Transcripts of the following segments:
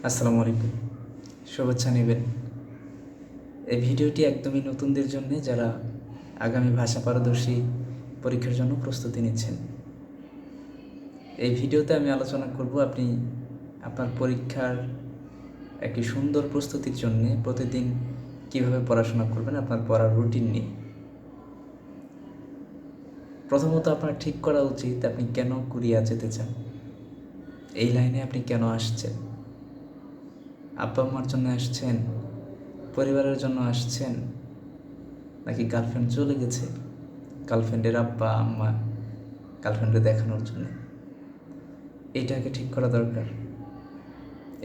আসসালামু আলাইকুম। শুভেচ্ছা নেবেন। এই ভিডিওটি একদমই নতুনদের জন্যে, যারা আগামী ভাষা পারদর্শী পরীক্ষার জন্য প্রস্তুতি নিচ্ছেন। এই ভিডিওতে আমি আলোচনা করব আপনি আপনার পরীক্ষার একটি সুন্দর প্রস্তুতির জন্যে প্রতিদিন কিভাবে পড়াশোনা করবেন, আপনার পড়ার রুটিন নিয়ে। প্রথমত আপনার ঠিক করা উচিত আপনি কেন কোরিয়া যেতে চান, এই লাইনে আপনি কেন আসছেন। আব্বা আম্মার জন্য আসছেন, পরিবারের জন্য আসছেন, নাকি গার্লফ্রেন্ড চলে গেছে, গার্লফ্রেন্ডের আব্বা আম্মা গার্লফ্রেন্ডে দেখানোর জন্য? এইটাকে ঠিক করা দরকার।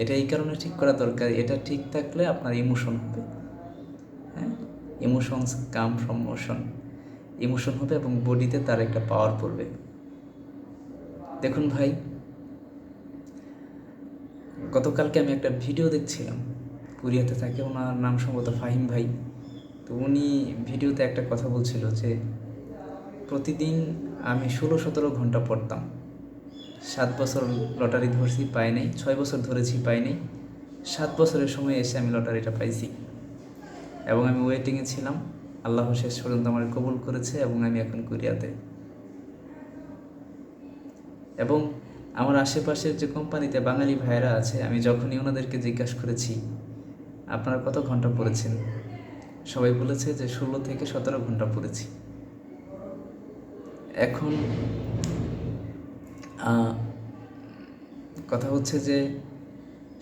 এটা এই কারণে ঠিক করা দরকার, এটা ঠিক থাকলে আপনার ইমোশন হবে। হ্যাঁ, emotions come from motion. Emotion হবে এবং বডিতে তার একটা পাওয়ার পড়বে। দেখুন ভাই, গতকালকে আমি একটা ভিডিও দেখছিলাম, কোরিয়াতে থাকে, ওনার নাম সম্ভবত ফাহিম ভাই। তো উনি ভিডিওতে একটা কথা বলছিল যে প্রতিদিন আমি 16-17 ঘন্টা পড়তাম। 7 বছর লটারি ধরছি, পাই নাই। 6 বছর ধরেছি, পাই নাই। 7 বছরের সময় এসে আমি লটারিটা পাইছি এবং আমি ওয়েটিংয়ে ছিলাম। আল্লাহ শেষ পর্যন্ত আমার কবুল করেছে এবং আমি এখন কোরিয়াতে। এবং আমার আশেপাশের যে কোম্পানিতে বাঙালি ভাইয়েরা আছে, আমি যখনই ওনাদেরকে জিজ্ঞাসা করেছি আপনারা কত ঘন্টা পড়েছেন, সবাই বলেছে যে 16 থেকে 17 ঘন্টা পড়েছি। এখন কথা হচ্ছে যে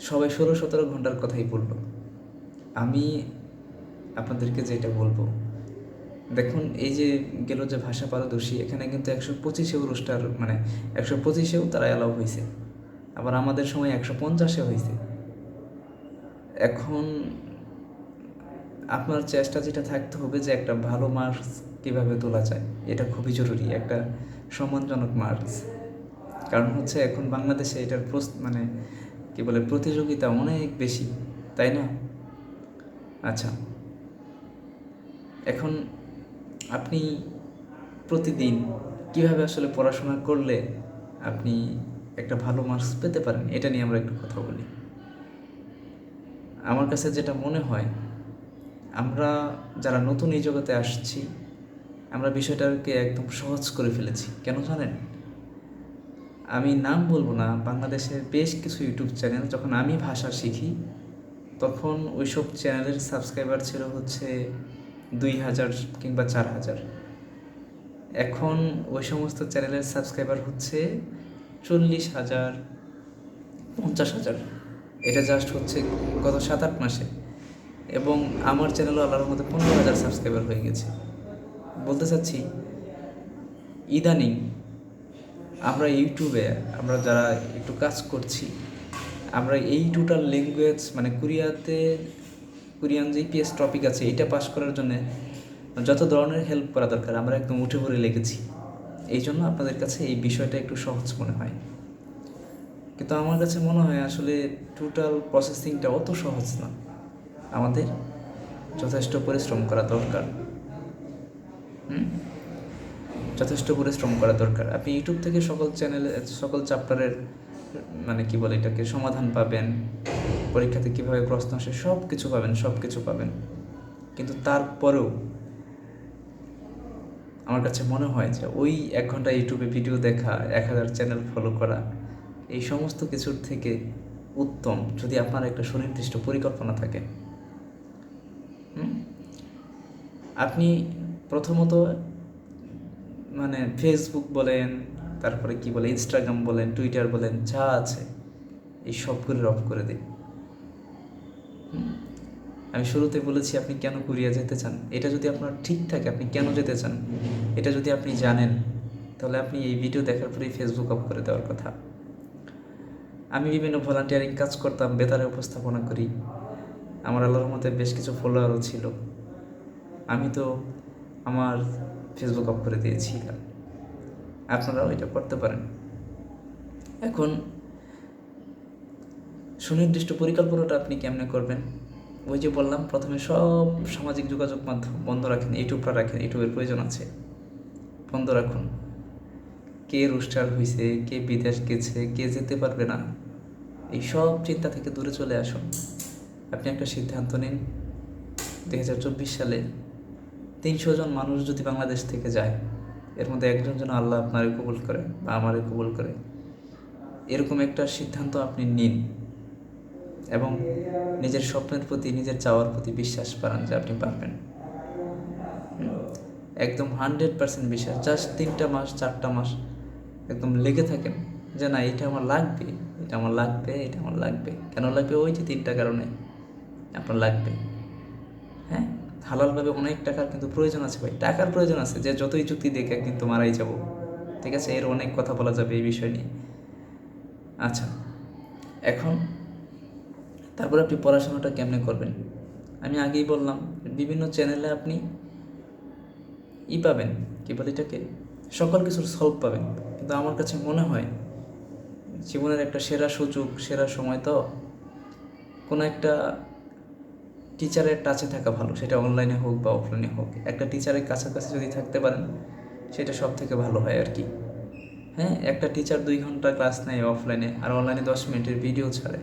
সবাই 16-17 ঘন্টার কথাই বলল। আমি আপনাদেরকে যেটা বলবো, দেখুন, এই যে গেল যে ভাষা পারদর্শী, এখানে কিন্তু 125-এও রোস্টার, মানে 125-এও তারা অ্যালাউ হয়েছে, আবার আমাদের সময় 150-এ হয়েছে। এখন আপনার চেষ্টা যেটা থাকতে হবে যে একটা ভালো মার্কস কীভাবে তোলা যায়, এটা খুবই জরুরি, একটা সম্মানজনক মার্কস। কারণ হচ্ছে এখন বাংলাদেশে এটার মানে কী বলে, প্রতিযোগিতা অনেক বেশি, তাই না? আচ্ছা, এখন আপনি প্রতিদিন কিভাবে আসলে পড়াশোনা করলে আপনি একটা ভালো মার্কস পেতে পারেন, এটা নিয়ে আমরা একটু কথা বলি। আমার কাছে যেটা মনে হয়, আমরা যারা নতুন এই জগতে আসছি, আমরা বিষয়টাকে একদম সহজ করে ফেলেছি। কেন জানেন? আমি নাম বলবো না, বাংলাদেশের বেশ কিছু ইউটিউব চ্যানেল, যখন আমি ভাষা শিখি তখন ওইসব চ্যানেলের সাবস্ক্রাইবার ছিল হচ্ছে 2000 কিংবা 4000। এখন ওই সমস্ত চ্যানেলের সাবস্ক্রাইবার হচ্ছে 40,000, 50,000। এটা জাস্ট হচ্ছে গত 7-8 মাসে। এবং আমার চ্যানেলও আল্লাহর মধ্যে 15,000 সাবস্ক্রাইবার হয়ে গেছে। বলতে চাচ্ছি, ইদানিং আমরা ইউটিউবে, আমরা যারা একটু কাজ করছি, আমরা এই টোটাল ল্যাঙ্গুয়েজ, মানে কোরিয়ান যে পিএস টপিক আছে, এটা পাস করার জন্য যত ধরনের হেল্প করা দরকার আমরা একদম উঠে পড়ে লেগেছি। এই জন্য আপনাদের কাছে এই বিষয়টা একটু সহজ মনে হয়, কিন্তু আমার কাছে মনে হয় আসলে টোটাল প্রসেসিংটা অত সহজ না। আমাদের যথেষ্ট পরিশ্রম করা দরকার। যথেষ্ট পরিশ্রম করা দরকার। আপনি ইউটিউব থেকে সকল চ্যানেলে সকল চ্যাপ্টারের, মানে কি বলে এটাকে, সমাধান পাবেন, পরীক্ষাতে কীভাবে প্রশ্ন আসে সব কিছু পাবেন। কিন্তু তারপরেও আমার কাছে মনে হয় যে ওই 1 ঘন্টা ইউটিউবে ভিডিও দেখা, 1000 চ্যানেল ফলো করা, এই সমস্ত কিছুর থেকে উত্তম যদি আপনার একটা সুনির্দিষ্ট পরিকল্পনা থাকে। আপনি প্রথমত মানে ফেসবুক বলেন, তারপরে কি বলে, ইনস্টাগ্রাম বলেন, টুইটার বলেন, যা আছে এই সবগুলো অফ করে দিন। আমি শুরুতে বলেছি আপনি কেন কোরিয়া যেতে চান, এটা যদি আপনার ঠিক থাকে, আপনি কেন যেতে চান এটা যদি আপনি জানেন, তাহলে আপনি এই ভিডিও দেখার পরেই ফেসবুক অফ করে দেওয়ার কথা। আমি বিভিন্ন ভলান্টিয়ারিং কাজ করতাম, বেতারে উপস্থাপনা করি, আমার আল্লাহর মধ্যে বেশ কিছু ফলোয়ারও ছিল। আমি তো আমার ফেসবুক অফ করে দিয়েছিলাম, আপনারাও এটা করতে পারেন। এখন সুনির্দিষ্ট পরিকল্পনাটা আপনি কেমনে করবেন? ওই যে বললাম, প্রথমে সব সামাজিক যোগাযোগ মাধ্যম বন্ধ রাখেন, ইউটিউবটা রাখেন, ইউটিউবের প্রয়োজন আছে, বন্ধ রাখুন। কে রোস্টার হয়েছে, কে বিদেশ গেছে, কে যেতে পারবে না, এই সব চিন্তা থেকে দূরে চলে আসুন। আপনি একটা সিদ্ধান্ত নিন, 2024 সালে 300 জন মানুষ যদি বাংলাদেশ থেকে যায়, এর মধ্যে একজন যেন আল্লাহ আপনারে কবুল করে বা আমারে কবুল করে, এরকম একটা সিদ্ধান্ত আপনি নিন এবং নিজের স্বপ্নের প্রতি, নিজের চাওয়ার প্রতি বিশ্বাস পান যে আপনি পারবেন। একদম 100% বিশ্বাস। জাস্ট 3টা মাস 4টা মাস একদম লেগে থাকেন যে না, এটা আমার লাগবে, এটা আমার লাগবে, এটা আমার লাগবে। কেন লাগবে? ওই যে 3টা কারণে আপনার লাগবে। হ্যাঁ, হালালভাবে অনেক টাকার কিন্তু প্রয়োজন আছে ভাই, টাকার প্রয়োজন আছে। যে যতই চুক্তি দেখে কিন্তু মারাই যাব, ঠিক আছে? এর অনেক কথা বলা যাবে এই বিষয় নিয়ে। আচ্ছা, এখন তারপর আপনি পড়াশোনাটা কেমনে করবেন? আমি আগেই বললাম, বিভিন্ন চ্যানেলে আপনি পাবেন, কী বলে এটাকে, সকল কিছুর সলভ পাবেন। কিন্তু আমার কাছে মনে হয় জীবনের একটা সেরা সুযোগ, সেরা সময় তো কোনো একটা টিচারের টাচে থাকা ভালো, সেটা অনলাইনে হোক বা অফলাইনে হোক। একটা টিচারের কাছাকাছি যদি থাকতে পারেন, সেটা সব থেকে ভালো হয় আর কি। হ্যাঁ, একটা টিচার 2 ঘন্টা ক্লাস নেয় অফলাইনে, আর অনলাইনে 10 মিনিটের ভিডিও ছাড়ে।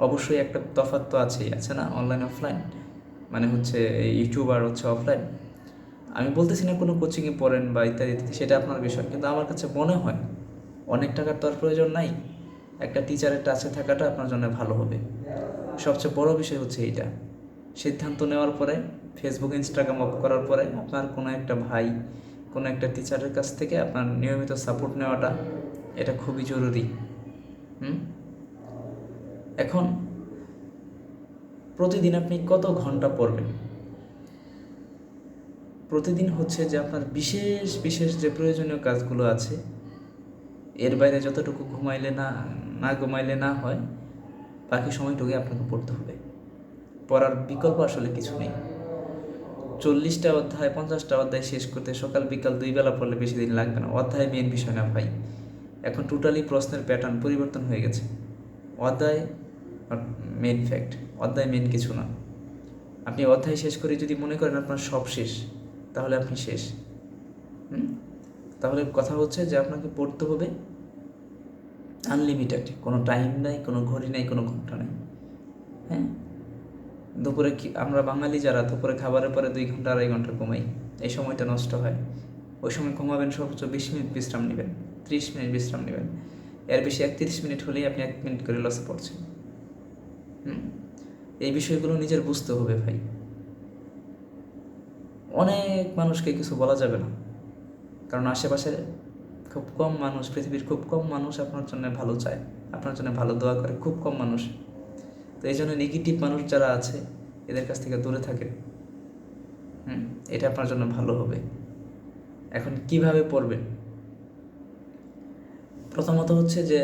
অবশ্যই একটা তফাৎ তো আছেই, আছে না? অনলাইন অফলাইন মানে হচ্ছে ইউটিউব আর হচ্ছে অফলাইন। আমি বলতেছি না কোনো কোচিংয়ে পড়েন বা ইত্যাদি ইত্যাদি, সেটা আপনার বিষয়, কিন্তু আমার কাছে মনে হয় অনেক টাকার তো আর প্রয়োজন নাই, একটা টিচারের টাচে থাকাটা আপনার জন্য ভালো হবে। সবচেয়ে বড় বিষয় হচ্ছে এইটা, সিদ্ধান্ত নেওয়ার পরে, ফেসবুক ইনস্টাগ্রাম অফ করার পরে আপনার কোনো একটা ভাই, কোনো একটা টিচারের কাছ থেকে আপনার নিয়মিত সাপোর্ট নেওয়াটা, এটা খুবই জরুরি। এখন প্রতিদিন আপনি কত ঘন্টা পড়বেন? প্রতিদিন হচ্ছে যে আপনার বিশেষ বিশেষ যে প্রয়োজনীয় কাজগুলো আছে, এর বাইরে যতটুকু ঘুমাইলে না ঘুমাইলে না হয়, বাকি সময়টুকুই আপনাকে পড়তে হবে। পড়ার বিকল্প আসলে কিছু নেই। 40টা অধ্যায় 50টা অধ্যায় শেষ করতে সকাল বিকাল 2 বেলা পড়লে বেশি দিন লাগবে না। অধ্যায় মেন বিষয় না ভাই, এখন টোটালি প্রশ্নের প্যাটার্ন পরিবর্তন হয়ে গেছে। অধ্যায় মেন ফ্যাক্ট, অধ্যায় মেন কিছু না। আপনি অধ্যায় শেষ করে যদি মনে করেন আপনার সব শেষ, তাহলে আপনি শেষ। তাহলে কথা হচ্ছে যে আপনাকে পড়তে হবে আনলিমিটেড, কোনো টাইম নাই, কোনো ঘড়ি নাই, কোনো ঘন্টা নাই। হ্যাঁ, দুপুরে আমরা বাঙালি যারা দুপুরে খাবারের পরে 2 ঘন্টা 2.5 ঘন্টা ঘুমাই, এই সময়টা নষ্ট হয়। ওই সময় ঘুমাবেন, সর্বোচ্চ 20 মিনিট বিশ্রাম নেবেন, 30 মিনিট বিশ্রাম নেবেন। এর বেশি 31 মিনিট হলেই আপনি 1 মিনিট করে লসে পড়ছেন। এই বিষয়গুলো নিজের বুঝতে হবে ভাই। অনেক মানুষকে কিছু বলা যাবে না, কারণ আশেপাশে খুব কম মানুষ, পৃথিবীর খুব কম মানুষ আপনার জন্য ভালো চায়, আপনার জন্য ভালো দোয়া করে, খুব কম মানুষ। তো এই জন্য নেগেটিভ মানুষ যারা আছে, এদের কাছ থেকে দূরে থাকে। এটা আপনার জন্য ভালো হবে। এখন কিভাবে পড়বেন? প্রথমত হচ্ছে যে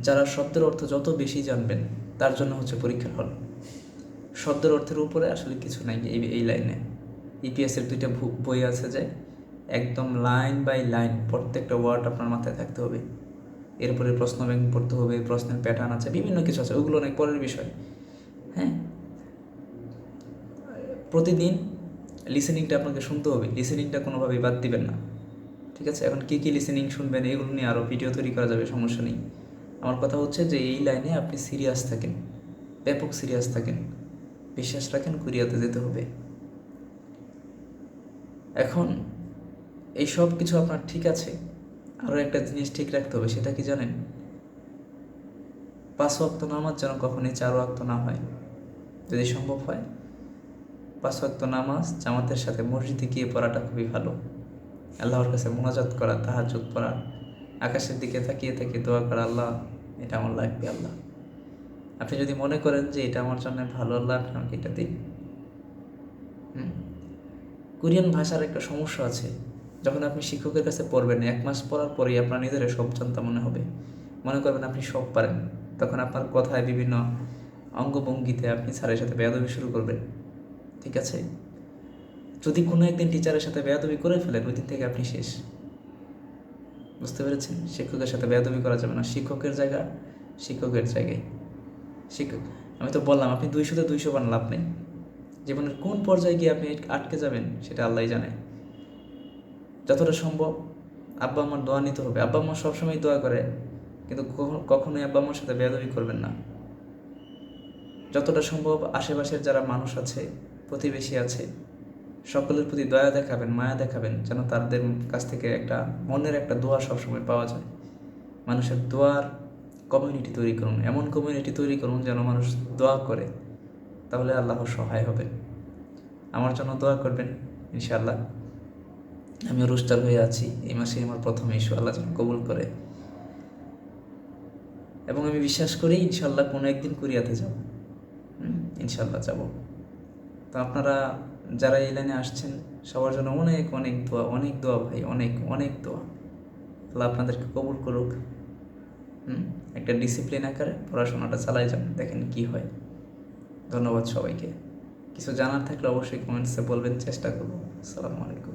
যারা শব্দের অর্থ যত বেশি জানবেন, তার জন্য হচ্ছে পরীক্ষার হল। শব্দের অর্থের উপরে আসলে কিছু নাই এই লাইনে। ইপিএসের 2টা বই আছে যে একদম লাইন বাই লাইন প্রত্যেকটা ওয়ার্ড আপনার মাথায় থাকতে হবে। এরপরে প্রশ্ন ব্যাংক পড়তে হবে, প্রশ্নের প্যাটার্ন আছে, বিভিন্ন কিছু আছে, ওগুলো অনেক পরের বিষয়। হ্যাঁ, প্রতিদিন লিসেনিংটা আপনাকে শুনতে হবে, লিসেনিংটা কোনোভাবেই বাদ দিবেন না, ঠিক আছে? এখন কী কী লিসেনিং শুনবেন এগুলো নিয়ে আরও ভিডিও তৈরি করা যাবে, সমস্যা নেই। আমার কথা হচ্ছে যে এই লাইনে আপনি সিরিয়াস থাকেন, ব্যাপক সিরিয়াস থাকেন, বিশ্বাস রাখেন কোরিয়াতে যেতে হবে। এখন এই সব কিছু আপনার ঠিক আছে, আরও একটা জিনিস ঠিক রাখতে হবে, সেটা কি জানেন? 5 ওয়াক্ত নামাজ যেন কখনই 4 ওয়াক্ত না হয়। যদি সম্ভব হয় 5 ওয়াক্ত নামাজ জামাতের সাথে মসজিদে গিয়ে পড়াটা খুবই ভালো। আল্লাহর কাছে মোনাজাত করা, তাহাজ্জুদ পড়া, আকাশের দিকে তাকিয়ে তাকিয়ে দোয়া করা, আল্লাহ এটা আমার লাগবে, আল্লাহ আপনি যদি মনে করেন যে এটা আমার জন্য ভালো, আল্লাহ আপনি আমাকে এটা দিন। কোরিয়ান ভাষার একটা সমস্যা আছে, যখন আপনি শিক্ষকের কাছে পড়বেন 1 মাস পড়ার পরেই আপনার নিজের সব জানতা মনে হবে, মনে করবেন আপনি সব পারেন। তখন আপনার কথায় বিভিন্ন অঙ্গভঙ্গিতে আপনি স্যারের সাথে বেয়াদবি শুরু করবেন, ঠিক আছে? যদি কোনো একদিন টিচারের সাথে বেয়াদবি করে ফেলেন, ওই দিন থেকে আপনি শেষ। বুঝতে পেরেছেন? শিক্ষকের সাথে বেয়াদবি করা যাবে না, শিক্ষকের জায়গা শিক্ষকের জায়গায়। শিক্ষক, আমি তো বললাম আপনি 200-তে 200 বান লাভ নেই। জীবনের কোন পর্যায়ে গিয়ে আপনি আটকে যাবেন সেটা আল্লাহই জানে। যতটা সম্ভব আব্বা আম্মার দোয়া নিতে হবে। আব্বা আম্মা সবসময় দোয়া করে, কিন্তু কখনোই আব্বা আম্মার সাথে বেয়াদবি করবেন না। যতটা সম্ভব আশেপাশের যারা মানুষ আছে, প্রতিবেশী আছে, সকলের প্রতি দয়া দেখাবেন, মায়া দেখাবেন, যেন তাদের কাছ থেকে একটা মনের একটা দোয়া সবসময় পাওয়া যায়। মানুষের দোয়ার কমিউনিটি তৈরি করুন, এমন কমিউনিটি তৈরি করুন যেন মানুষ দোয়া করে, তাহলে আল্লাহর সহায় হবে। আমার জন্য দোয়া করবেন ইনশাআল্লাহ। আমিও রুস্টার হয়ে আছি, এই মাসে আমার প্রথম ইস্যু, আল্লাহ যেন কবুল করে। এবং আমি বিশ্বাস করি ইনশাআল্লাহ কোনো একদিন কোরিয়াতে যাব, ইনশাআল্লাহ যাব। তো আপনারা যারা এই লাইনে আসছেন সবার জন্য অনেক অনেক দোয়া, অনেক দোয়া ভাই, অনেক অনেক দোয়া। আল্লাহ আপনাদেরকে কবুল করুক। একটা ডিসিপ্লিন আকারে পড়াশোনাটা চালাই যান, দেখেন কি হয়। ধন্যবাদ সবাইকে। কিছু জানার থাকলে অবশ্যই কমেন্টসে বলবেন, চেষ্টা করবো। আসসালামু আলাইকুম।